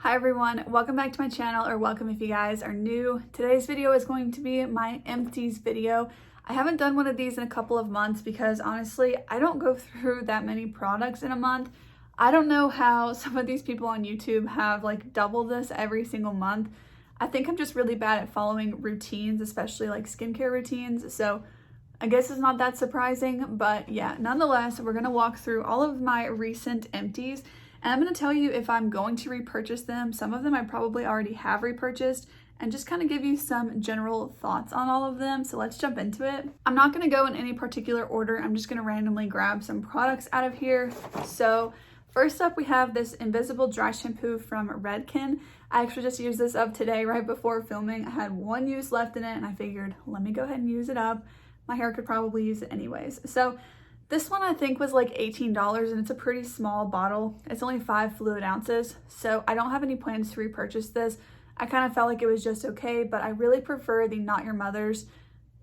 Hi everyone, welcome back to my channel, or welcome if you guys are new. Today's video is going to be my empties video. I haven't done one of these in a couple of months because honestly, I don't go through that many products in a month. I don't know how some of these people on YouTube have like double this every single month. I think I'm just really bad at following routines, especially like skincare routines. So I guess it's not that surprising, but yeah, nonetheless, we're gonna walk through all of my recent empties. And I'm going to tell you if I'm going to repurchase them. Some of them I probably already have repurchased, and just kind of give you some general thoughts on all of them. So let's jump into it. I'm not going to go in any particular order. I'm just going to randomly grab some products out of here. So first up, we have this Invisible Dry Shampoo from Redken. I actually just used this up today right before filming. I had one use left in it and I figured, let me go ahead and use it up. My hair could probably use it anyways. So this one I think was like $18 and it's a pretty small bottle. It's only 5 fluid ounces, so I don't have any plans to repurchase this. I kind of felt like it was just okay, but I really prefer the Not Your Mother's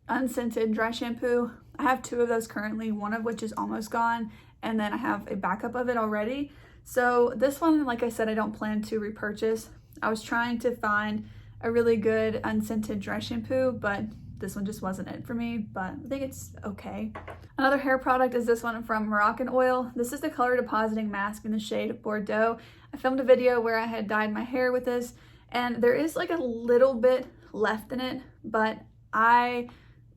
unscented dry shampoo. I have 2 of those currently, one of which is almost gone, and then I have a backup of it already. So this one, like I said, I don't plan to repurchase. I was trying to find a really good unscented dry shampoo, but this one just wasn't it for me, but I think it's okay. Another hair product is this one from Moroccan Oil. This is the color depositing mask in the shade Bordeaux. I filmed a video where I had dyed my hair with this, and there is like a little bit left in it, but I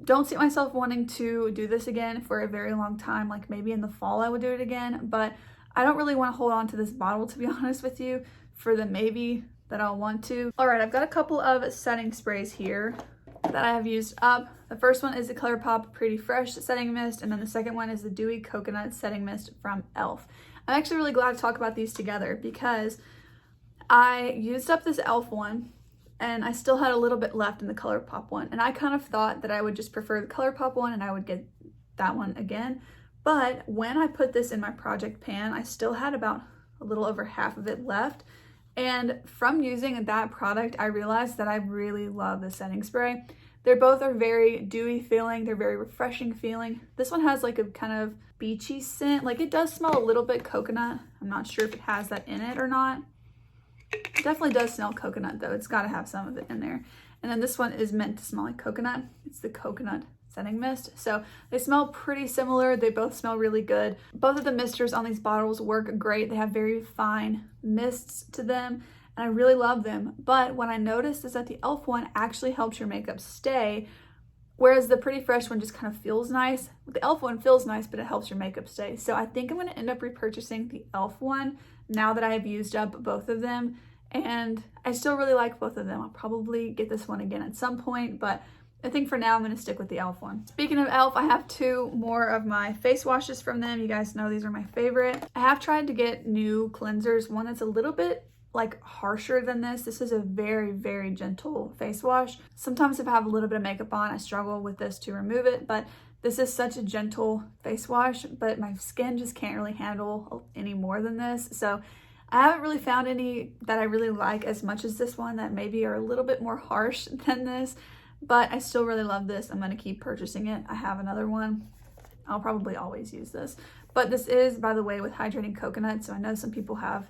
don't see myself wanting to do this again for a very long time. Like maybe in the fall I would do it again, but I don't really want to hold on to this bottle, to be honest with you, for the maybe that I'll want to. All right, I've got a couple of setting sprays here that I have used up. The first one is the Colourpop Pretty Fresh Setting Mist, and then the second one is the Dewy Coconut Setting Mist from e.l.f. I'm actually really glad to talk about these together because I used up this e.l.f. one and I still had a little bit left in the Colourpop one, and I kind of thought that I would just prefer the Colourpop one and I would get that one again. But when I put this in my project pan, I still had about a little over half of it left. And from using that product, I realized that I really love the setting spray. They both are very dewy feeling. They're very refreshing feeling. This one has like a kind of beachy scent. Like it does smell a little bit coconut. I'm not sure if it has that in it or not. It definitely does smell coconut though. It's got to have some of it in there. And then this one is meant to smell like coconut. It's the Coconut Setting Mist. So they smell pretty similar. They both smell really good. Both of the misters on these bottles work great. They have very fine mists to them and I really love them. But what I noticed is that the e.l.f. one actually helps your makeup stay, whereas the Pretty Fresh one just kind of feels nice. The e.l.f. one feels nice, but it helps your makeup stay. So I think I'm going to end up repurchasing the e.l.f. one now that I have used up both of them, and I still really like both of them. I'll probably get this one again at some point, but I think for now I'm going to stick with the e.l.f. one. Speaking of e.l.f., I have 2 more of my face washes from them. You guys know these are my favorite. I have tried to get new cleansers, one that's a little bit like harsher than this. This is a very, very gentle face wash. Sometimes if I have a little bit of makeup on, I struggle with this to remove it, but this is such a gentle face wash, but my skin just can't really handle any more than this. So I haven't really found any that I really like as much as this one that maybe are a little bit more harsh than this. But I still really love this. I'm going to keep purchasing it. I have another one. I'll probably always use this. But this is, by the way, with Hydrating Coconut. So I know some people have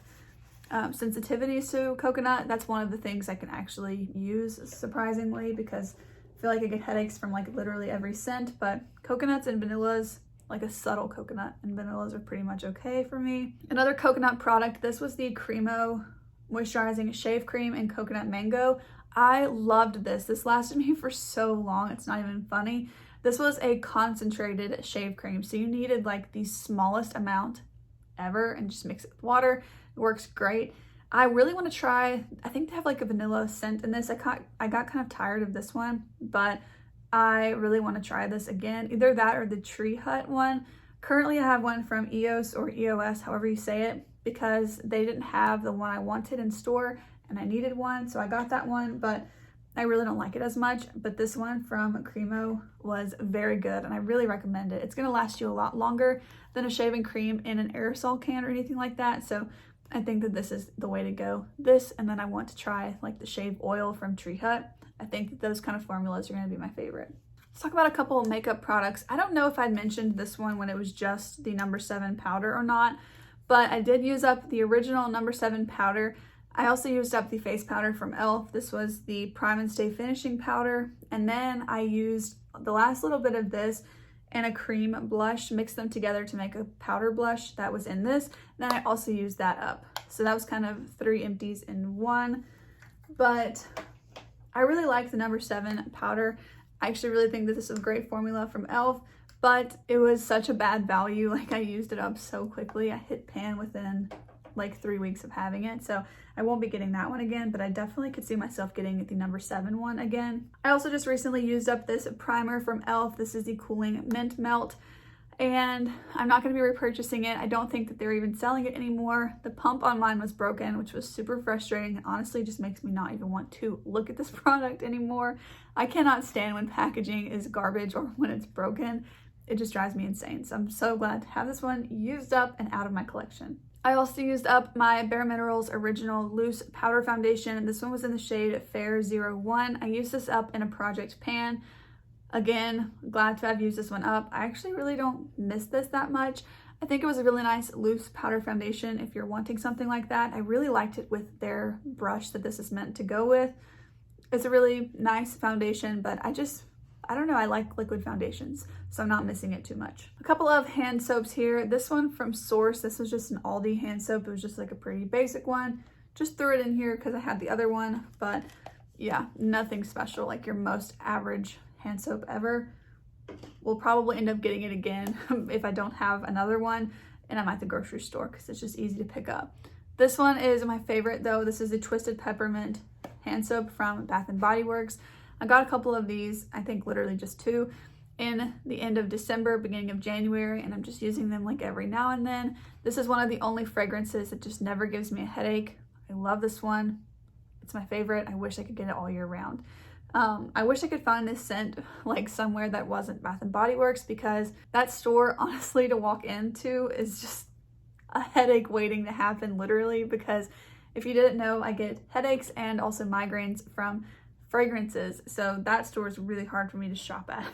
sensitivities to coconut. That's one of the things I can actually use, surprisingly, because I feel like I get headaches from like literally every scent. But coconuts and vanillas, like a subtle coconut and vanillas, are pretty much okay for me. Another coconut product, this was the Camo Moisturizing Shave Cream in Coconut Mango. I loved this. This lasted me for so long. It's not even funny. This was a concentrated shave cream. So you needed like the smallest amount ever and just mix it with water. It works great. I really want to try, I think they have like a vanilla scent in this. I got kind of tired of this one, but I really want to try this again. Either that or the Tree Hut one. Currently I have one from EOS or EOS, however you say it, because they didn't have the one I wanted in store and I needed one, so I got that one, but I really don't like it as much. But this one from Camo was very good and I really recommend it. It's going to last you a lot longer than a shaving cream in an aerosol can or anything like that, so I think that this is the way to go. This, and then I want to try like the shave oil from Tree Hut. I think that those kind of formulas are going to be my favorite. Let's talk about a couple of makeup products. I don't know if I'd mentioned this one when it was just the No. 7 powder or not, but I did use up the original No. 7 powder. I also used up the face powder from e.l.f. This was the Prime and Stay Finishing Powder. And then I used the last little bit of this and a cream blush, mixed them together to make a powder blush that was in this. Then I also used that up. So that was kind of 3 empties in one. But I really like the number 7 powder. I actually really think that this is a great formula from e.l.f. But it was such a bad value. Like, I used it up so quickly. I hit pan within like 3 weeks of having it, so I won't be getting that one again, but I definitely could see myself getting the number 7 one again. I also just recently used up this primer from e.l.f. This is the Cooling Mint Melt, and I'm not going to be repurchasing it. I don't think that they're even selling it anymore. The pump on mine was broken, which was super frustrating, and honestly just makes me not even want to look at this product anymore. I cannot stand when packaging is garbage or when it's broken. It just drives me insane, so I'm so glad to have this one used up and out of my collection. I also used up my Bare Minerals Original Loose Powder Foundation. This one was in the shade Fair 01. I used this up in a project pan. Again, glad to have used this one up. I actually really don't miss this that much. I think it was a really nice loose powder foundation if you're wanting something like that. I really liked it with their brush that this is meant to go with. It's a really nice foundation, but I don't know, I like liquid foundations, so I'm not missing it too much. A couple of hand soaps here. This one from Source, this was just an Aldi hand soap. It was just like a pretty basic one. Just threw it in here because I had the other one, but yeah, nothing special, like your most average hand soap ever. We'll probably end up getting it again if I don't have another one and I'm at the grocery store because it's just easy to pick up. This one is my favorite though. This is the Twisted Peppermint hand soap from Bath & Body Works. I got a couple of these, I think literally just 2, in the end of December, beginning of January, and I'm just using them like every now and then. This is one of the only fragrances that just never gives me a headache. I love this one. It's my favorite. I wish I could get it all year round. I wish I could find this scent like somewhere that wasn't Bath & Body Works, because that store, honestly, to walk into is just a headache waiting to happen, literally, because if you didn't know, I get headaches and also migraines from fragrances, so that store is really hard for me to shop at.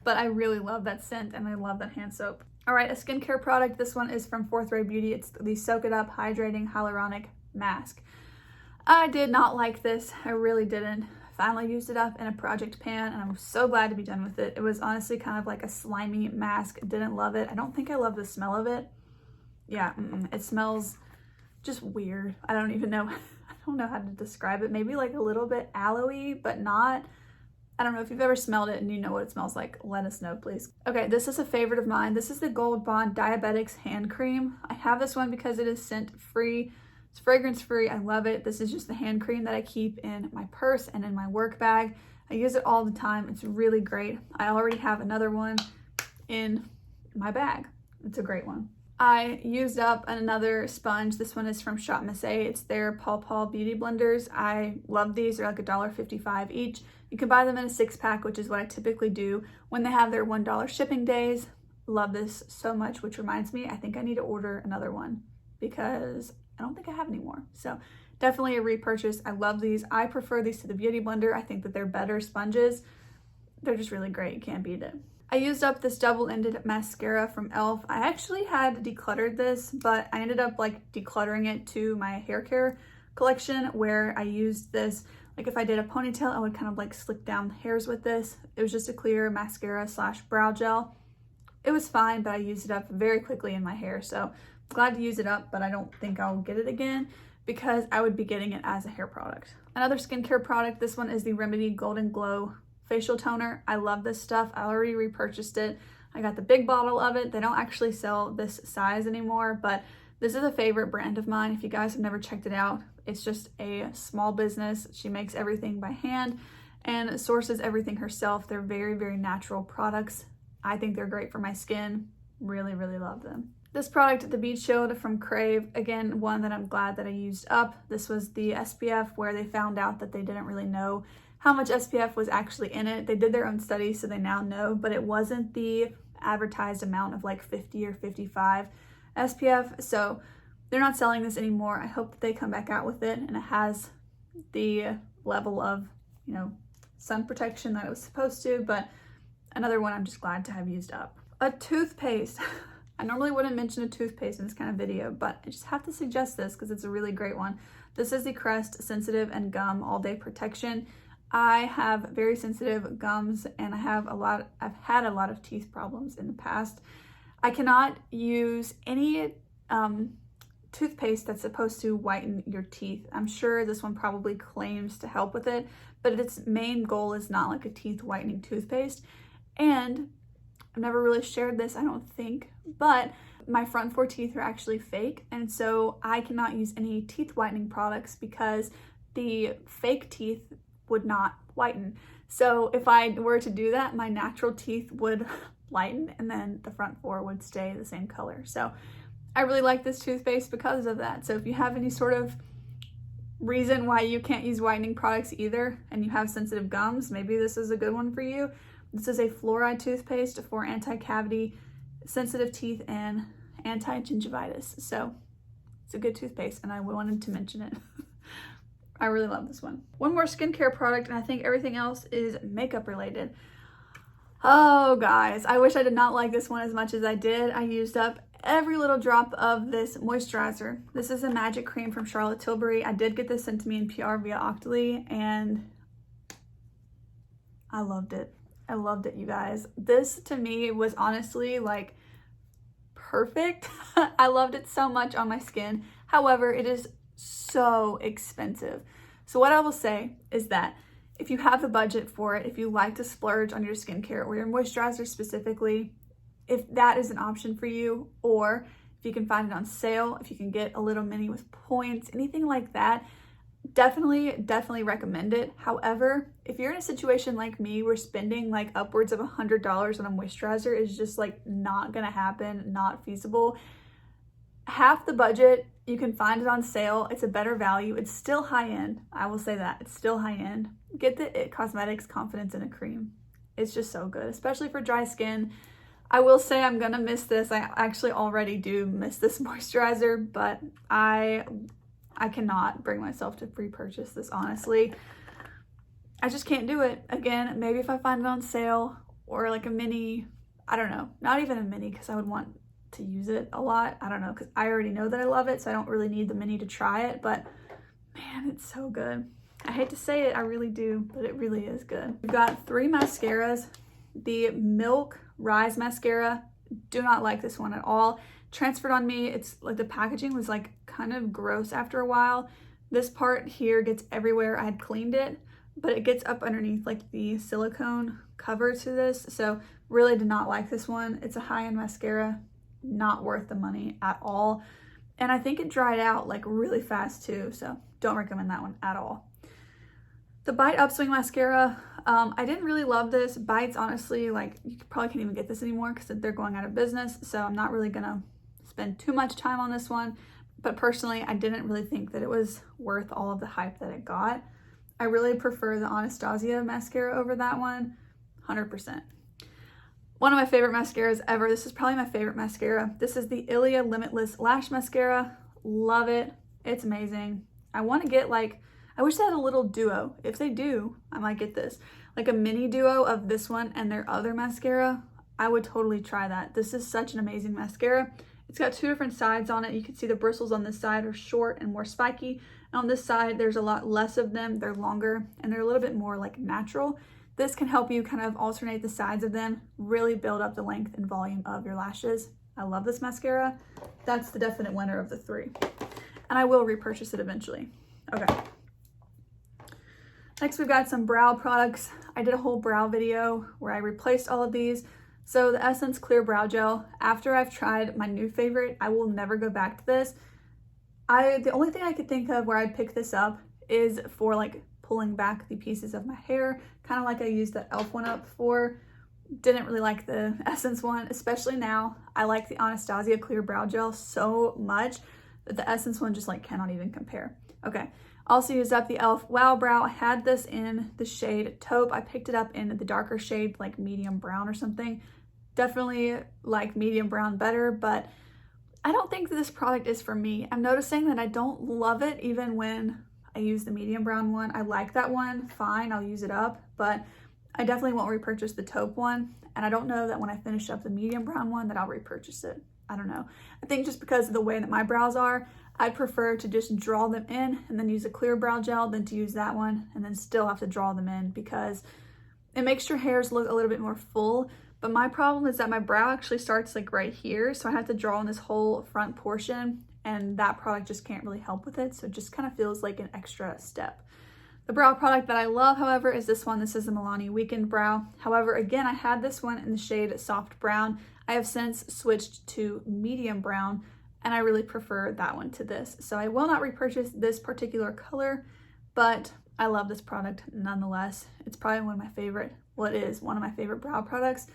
But I really love that scent and I love that hand soap. All right, a skincare product. This one is from Fourth Ray Beauty. It's the Soak It Up Hydrating Hyaluronic Mask. I did not like this. I really didn't. Finally used it up in a project pan and I'm so glad to be done with it. It was honestly kind of like a slimy mask. Didn't love it. I don't think I love the smell of it. Yeah, it smells just weird. I don't even know. I don't know how to describe it. Maybe like a little bit aloe-y, but not. I don't know if you've ever smelled it and you know what it smells like. Let us know, please. Okay, this is a favorite of mine. This is the Gold Bond Diabetics Hand Cream. I have this one because it is scent-free. It's fragrance-free. I love it. This is just the hand cream that I keep in my purse and in my work bag. I use it all the time. It's really great. I already have another one in my bag. It's a great one. I used up another sponge. This one is from Shop Miss A. It's their Paw Paw Beauty Blenders. I love these. They're like $1.55 each. You can buy them in a 6-pack, which is what I typically do when they have their $1 shipping days. Love this so much, which reminds me, I think I need to order another one because I don't think I have any more. So definitely a repurchase. I love these. I prefer these to the Beauty Blender. I think that they're better sponges. They're just really great. You can't beat it. I used up this double-ended mascara from e.l.f. I actually had decluttered this, but I ended up like decluttering it to my hair care collection where I used this, like if I did a ponytail, I would kind of like slick down the hairs with this. It was just a clear mascara / brow gel. It was fine, but I used it up very quickly in my hair, so glad to use it up, but I don't think I'll get it again because I would be getting it as a hair product. Another skincare product, this one is the Remedy Golden Glow Facial Toner. I love this stuff. I already repurchased it. I got the big bottle of it. They don't actually sell this size anymore, but this is a favorite brand of mine. If you guys have never checked it out, it's just a small business. She makes everything by hand and sources everything herself. They're very, very natural products. I think they're great for my skin. Really, really love them. This product, the Beach Shield from Crave, again, one that I'm glad that I used up. This was the SPF where they found out that they didn't really know how much SPF was actually in it. They did their own study, so they now know, but it wasn't the advertised amount of like 50 or 55 SPF, so they're not selling this anymore. I hope that they come back out with it and it has the level of, you know, sun protection that it was supposed to, but another one I'm just glad to have used up. A toothpaste. I normally wouldn't mention a toothpaste in this kind of video, but I just have to suggest this because it's a really great one. This is the Crest Sensitive and Gum All Day Protection. I have very sensitive gums and I've had a lot of teeth problems in the past. I cannot use any toothpaste that's supposed to whiten your teeth. I'm sure this one probably claims to help with it, but its main goal is not like a teeth whitening toothpaste. And I've never really shared this, I don't think, but my front 4 teeth are actually fake, and so I cannot use any teeth whitening products because the fake teeth would not whiten. So if I were to do that, my natural teeth would lighten and then the front 4 would stay the same color. So I really like this toothpaste because of that. So if you have any sort of reason why you can't use whitening products either and you have sensitive gums, maybe this is a good one for you. This is a fluoride toothpaste for anti-cavity, sensitive teeth, and anti-gingivitis. So it's a good toothpaste and I wanted to mention it. I really love this one. One more skincare product, and I think everything else is makeup related. Oh guys, I wish I did not like this one as much as I did. I used up every little drop of this moisturizer. This is a Magic Cream from Charlotte Tilbury. I did get this sent to me in PR via Octoly and I loved it. I loved it, you guys. This to me was honestly like perfect. I loved it so much on my skin. However, it is so expensive. So what I will say is that if you have the budget for it, if you like to splurge on your skincare or your moisturizer specifically, if that is an option for you, or if you can find it on sale, if you can get a little mini with points, anything like that, definitely recommend it. However, if you're in a situation like me where spending like upwards of $100 on a moisturizer is just like not gonna happen, not feasible, half the budget, you can find it on sale. It's a better value. It's still high end. I will say that. It's still high end. Get the IT Cosmetics Confidence in a Cream. It's just so good, especially for dry skin. I will say I'm gonna miss this. I actually already do miss this moisturizer, but I cannot bring myself to repurchase this, honestly. I just can't do it. Again, maybe if I find it on sale or like a mini, I don't know, not even a mini because I would want to use it a lot. I don't know, because I already know that I love it, so I don't really need the mini to try it, but man, it's so good. I hate to say it, I really do, but it really is good. We've got 3 mascaras. The Milk Rise Mascara, do not like this one at all. Transferred on me, it's like the packaging was like kind of gross after a while. This part here gets everywhere. I had cleaned it, but it gets up underneath like the silicone cover to this, so really did not like this one. It's a high-end mascara, not worth the money at all, and I think it dried out like really fast too, so don't recommend that one at all. The Bite Upswing Mascara, I didn't really love this. Bites, honestly, like you probably can't even get this anymore because they're going out of business, so I'm not really gonna spend too much time on this one, but personally I didn't really think that it was worth all of the hype that it got. I really prefer the Anastasia mascara over that one, 100%. One of my favorite mascaras ever. This is probably my favorite mascara. This is the Ilia Limitless Lash Mascara. Love it. It's amazing. I want to get like, I wish they had a little duo. If they do, I might get this. Like a mini duo of this one and their other mascara. I would totally try that. This is such an amazing mascara. It's got 2 different sides on it. You can see the bristles on this side are short and more spiky. And on this side, there's a lot less of them. They're longer and they're a little bit more like natural. This can help you kind of alternate the sides of them, really build up the length and volume of your lashes. I love this mascara. That's the definite winner of the 3. And I will repurchase it eventually. Okay. Next, we've got some brow products. I did a whole brow video where I replaced all of these. So the Essence Clear Brow Gel, after I've tried my new favorite, I will never go back to this. The only thing I could think of where I'd pick this up is for like pulling back the pieces of my hair, kind of like I used the e.l.f. one up for. Didn't really like the Essence one, especially now. I like the Anastasia Clear Brow Gel so much that the Essence one just like cannot even compare. Okay, also used up the e.l.f. Wow Brow. I had this in the shade Taupe. I picked it up in the darker shade, like medium brown or something. Definitely like medium brown better, but I don't think this product is for me. I'm noticing that I don't love it even when I use the medium brown one. I like that one, fine, I'll use it up, but I definitely won't repurchase the taupe one, and I don't know that when I finish up the medium brown one that I'll repurchase it. I don't know. I think just because of the way that my brows are, I'd prefer to just draw them in and then use a clear brow gel than to use that one and then still have to draw them in, because it makes your hairs look a little bit more full. But my problem is that my brow actually starts like right here, so I have to draw in this whole front portion, and that product just can't really help with it, so it just kind of feels like an extra step. The brow product that I love, however, is this one. This is the Milani Weekend Brow. However, again, I had this one in the shade Soft Brown. I have since switched to medium brown, and I really prefer that one to this. So I will not repurchase this particular color, but I love this product nonetheless. It's probably one of my favorite, well, it is one of my favorite brow products.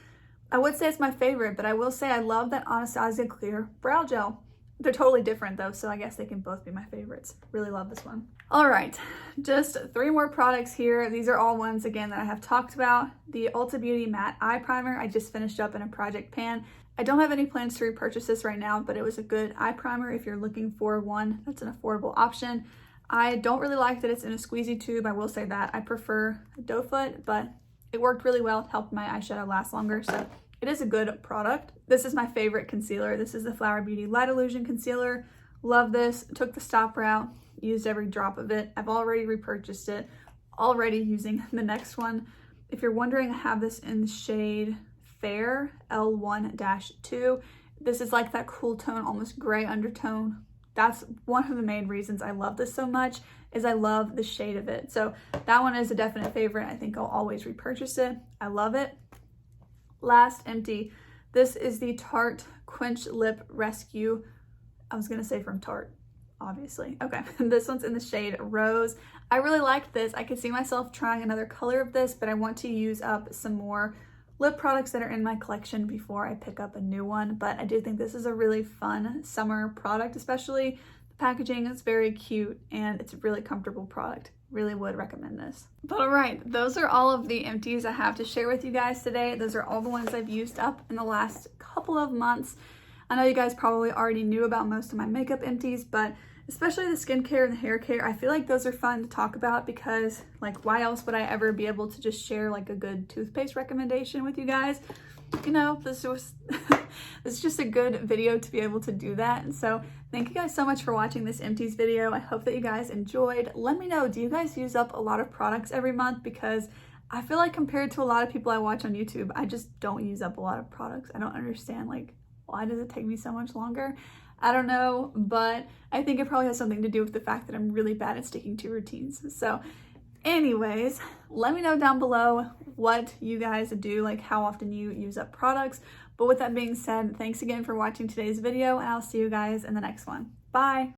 I would say it's my favorite, but I will say I love that Anastasia Clear Brow Gel. They're totally different though, so I guess they can both be my favorites. Really love this one. All right, just 3 more products here. These are all ones, again, that I have talked about. The Ulta Beauty Matte Eye Primer I just finished up in a project pan. I don't have any plans to repurchase this right now, but it was a good eye primer if you're looking for one that's an affordable option. I don't really like that it's in a squeezy tube, I will say that. I prefer a doe foot, but it worked really well. It helped my eyeshadow last longer, so it is a good product. This is my favorite concealer. This is the Flower Beauty Light Illusion Concealer. Love this. Took the stopper out, used every drop of it. I've already repurchased it, already using the next one. If you're wondering, I have this in the shade Fair L1-2. This is like that cool tone, almost gray undertone. That's one of the main reasons I love this so much, is I love the shade of it. So that one is a definite favorite. I think I'll always repurchase it. I love it. Last empty. This is the Tarte Quench Lip Rescue. I was gonna say from Tarte, obviously. Okay, this one's in the shade Rose. I really like this. I could see myself trying another color of this, but I want to use up some more lip products that are in my collection before I pick up a new one. But I do think this is a really fun summer product, especially the packaging is very cute and it's a really comfortable product. Really would recommend this. But all right, those are all of the empties I have to share with you guys today. Those are all the ones I've used up in the last couple of months. I know you guys probably already knew about most of my makeup empties, but especially the skincare and the hair care, I feel like those are fun to talk about, because like, why else would I ever be able to just share like a good toothpaste recommendation with you guys? You know, this is just a good video to be able to do that. And so thank you guys so much for watching this empties video. I hope that you guys enjoyed. Let me know, do you guys use up a lot of products every month? Because I feel like compared to a lot of people I watch on YouTube, I just don't use up a lot of products. I don't understand, like, why does it take me so much longer? I don't know, but I think it probably has something to do with the fact that I'm really bad at sticking to routines. So anyways, let me know down below what you guys do, like how often you use up products. But with that being said, thanks again for watching today's video, and I'll see you guys in the next one. Bye!